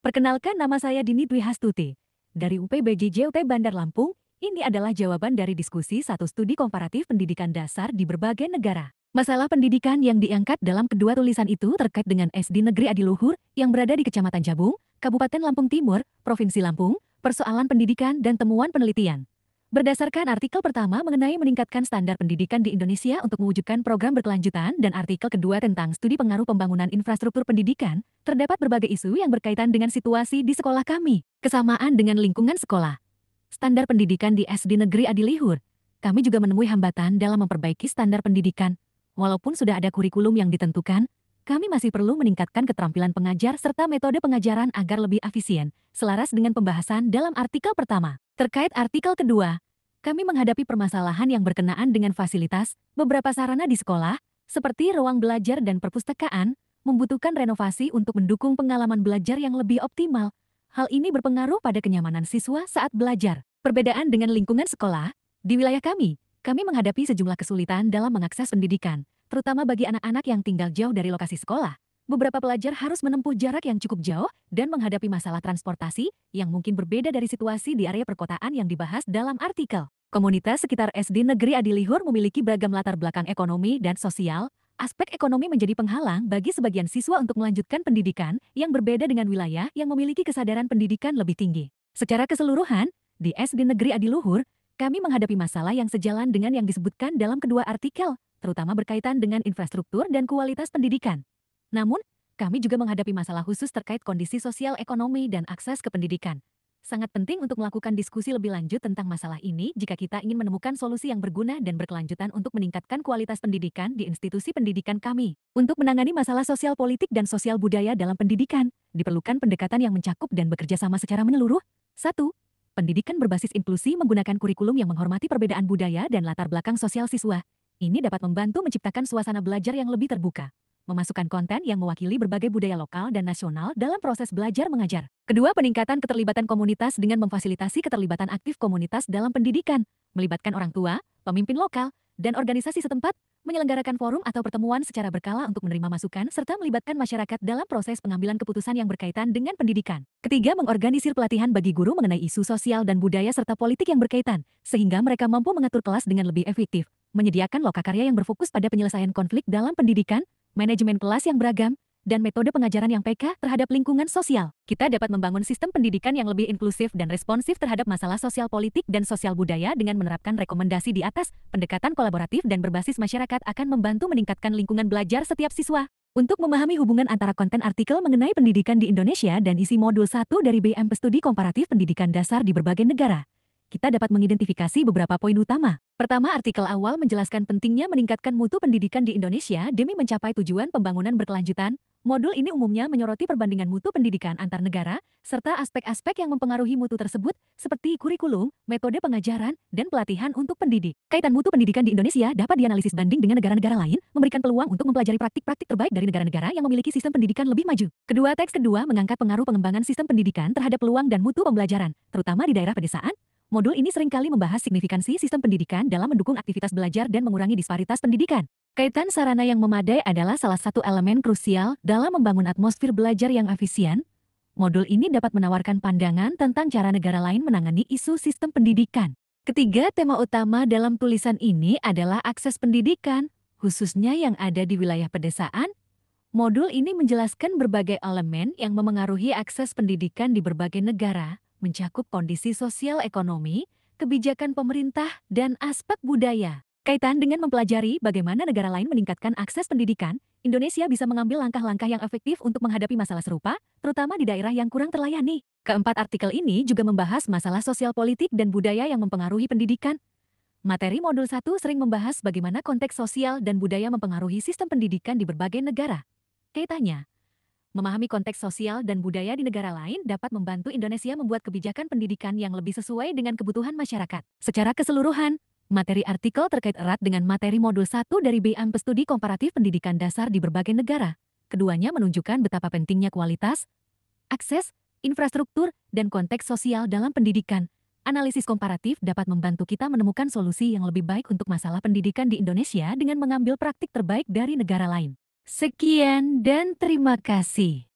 Perkenalkan, nama saya Dini Dwi Hastuti. Dari UPBJJUT Bandar Lampung, ini adalah jawaban dari diskusi satu studi komparatif pendidikan dasar di berbagai negara. Masalah pendidikan yang diangkat dalam kedua tulisan itu terkait dengan SD Negeri Adiluhur yang berada di Kecamatan Jabung, Kabupaten Lampung Timur, Provinsi Lampung, persoalan pendidikan dan temuan penelitian. Berdasarkan artikel pertama mengenai meningkatkan standar pendidikan di Indonesia untuk mewujudkan program berkelanjutan dan artikel kedua tentang studi pengaruh pembangunan infrastruktur pendidikan, terdapat berbagai isu yang berkaitan dengan situasi di sekolah kami. Kesamaan dengan lingkungan sekolah. Standar pendidikan di SD Negeri Adiluhur. Kami juga menemui hambatan dalam memperbaiki standar pendidikan. Walaupun sudah ada kurikulum yang ditentukan, kami masih perlu meningkatkan keterampilan pengajar serta metode pengajaran agar lebih efisien, selaras dengan pembahasan dalam artikel pertama. Terkait artikel kedua, kami menghadapi permasalahan yang berkenaan dengan fasilitas, beberapa sarana di sekolah, seperti ruang belajar dan perpustakaan, membutuhkan renovasi untuk mendukung pengalaman belajar yang lebih optimal. Hal ini berpengaruh pada kenyamanan siswa saat belajar. Perbedaan dengan lingkungan sekolah, di wilayah kami menghadapi sejumlah kesulitan dalam mengakses pendidikan, terutama bagi anak-anak yang tinggal jauh dari lokasi sekolah. Beberapa pelajar harus menempuh jarak yang cukup jauh dan menghadapi masalah transportasi yang mungkin berbeda dari situasi di area perkotaan yang dibahas dalam artikel. Komunitas sekitar SD Negeri Adiluhur memiliki beragam latar belakang ekonomi dan sosial. Aspek ekonomi menjadi penghalang bagi sebagian siswa untuk melanjutkan pendidikan yang berbeda dengan wilayah yang memiliki kesadaran pendidikan lebih tinggi. Secara keseluruhan, di SD Negeri Adiluhur, kami menghadapi masalah yang sejalan dengan yang disebutkan dalam kedua artikel, terutama berkaitan dengan infrastruktur dan kualitas pendidikan. Namun, kami juga menghadapi masalah khusus terkait kondisi sosial ekonomi dan akses ke pendidikan. Sangat penting untuk melakukan diskusi lebih lanjut tentang masalah ini jika kita ingin menemukan solusi yang berguna dan berkelanjutan untuk meningkatkan kualitas pendidikan di institusi pendidikan kami. Untuk menangani masalah sosial politik dan sosial budaya dalam pendidikan, diperlukan pendekatan yang mencakup dan bekerja sama secara menyeluruh. 1. Pendidikan berbasis inklusi menggunakan kurikulum yang menghormati perbedaan budaya dan latar belakang sosial siswa. Ini dapat membantu menciptakan suasana belajar yang lebih terbuka. Memasukkan konten yang mewakili berbagai budaya lokal dan nasional dalam proses belajar mengajar. Kedua, peningkatan keterlibatan komunitas dengan memfasilitasi keterlibatan aktif komunitas dalam pendidikan, melibatkan orang tua, pemimpin lokal, dan organisasi setempat, menyelenggarakan forum atau pertemuan secara berkala untuk menerima masukan serta melibatkan masyarakat dalam proses pengambilan keputusan yang berkaitan dengan pendidikan. Ketiga, mengorganisir pelatihan bagi guru mengenai isu sosial dan budaya serta politik yang berkaitan, sehingga mereka mampu mengatur kelas dengan lebih efektif, menyediakan lokakarya yang berfokus pada penyelesaian konflik dalam pendidikan, manajemen kelas yang beragam, dan metode pengajaran yang peka terhadap lingkungan sosial. Kita dapat membangun sistem pendidikan yang lebih inklusif dan responsif terhadap masalah sosial politik dan sosial budaya dengan menerapkan rekomendasi di atas. Pendekatan kolaboratif dan berbasis masyarakat akan membantu meningkatkan lingkungan belajar setiap siswa. Untuk memahami hubungan antara konten artikel mengenai pendidikan di Indonesia dan isi modul 1 dari BM Studi Komparatif Pendidikan Dasar di berbagai negara, kita dapat mengidentifikasi beberapa poin utama. Pertama, artikel awal menjelaskan pentingnya meningkatkan mutu pendidikan di Indonesia demi mencapai tujuan pembangunan berkelanjutan. Modul ini umumnya menyoroti perbandingan mutu pendidikan antar negara, serta aspek-aspek yang mempengaruhi mutu tersebut, seperti kurikulum, metode pengajaran, dan pelatihan untuk pendidik. Kaitan mutu pendidikan di Indonesia dapat dianalisis banding dengan negara-negara lain, memberikan peluang untuk mempelajari praktik-praktik terbaik dari negara-negara yang memiliki sistem pendidikan lebih maju. Kedua, teks kedua mengangkat pengaruh pengembangan sistem pendidikan terhadap peluang dan mutu pembelajaran, terutama di daerah pedesaan. Modul ini seringkali membahas signifikansi sistem pendidikan dalam mendukung aktivitas belajar dan mengurangi disparitas pendidikan. Kaitan sarana yang memadai adalah salah satu elemen krusial dalam membangun atmosfer belajar yang efisien. Modul ini dapat menawarkan pandangan tentang cara negara lain menangani isu sistem pendidikan. Ketiga, tema utama dalam tulisan ini adalah akses pendidikan, khususnya yang ada di wilayah pedesaan. Modul ini menjelaskan berbagai elemen yang memengaruhi akses pendidikan di berbagai negara, mencakup kondisi sosial ekonomi, kebijakan pemerintah, dan aspek budaya. Kaitan dengan mempelajari bagaimana negara lain meningkatkan akses pendidikan, Indonesia bisa mengambil langkah-langkah yang efektif untuk menghadapi masalah serupa, terutama di daerah yang kurang terlayani. Keempat, artikel ini juga membahas masalah sosial politik dan budaya yang mempengaruhi pendidikan. Materi modul 1 sering membahas bagaimana konteks sosial dan budaya mempengaruhi sistem pendidikan di berbagai negara. Kaitannya, memahami konteks sosial dan budaya di negara lain dapat membantu Indonesia membuat kebijakan pendidikan yang lebih sesuai dengan kebutuhan masyarakat. Secara keseluruhan, materi artikel terkait erat dengan materi modul 1 dari BM Studi Komparatif Pendidikan Dasar di berbagai negara. Keduanya menunjukkan betapa pentingnya kualitas, akses, infrastruktur, dan konteks sosial dalam pendidikan. Analisis komparatif dapat membantu kita menemukan solusi yang lebih baik untuk masalah pendidikan di Indonesia dengan mengambil praktik terbaik dari negara lain. Sekian dan terima kasih.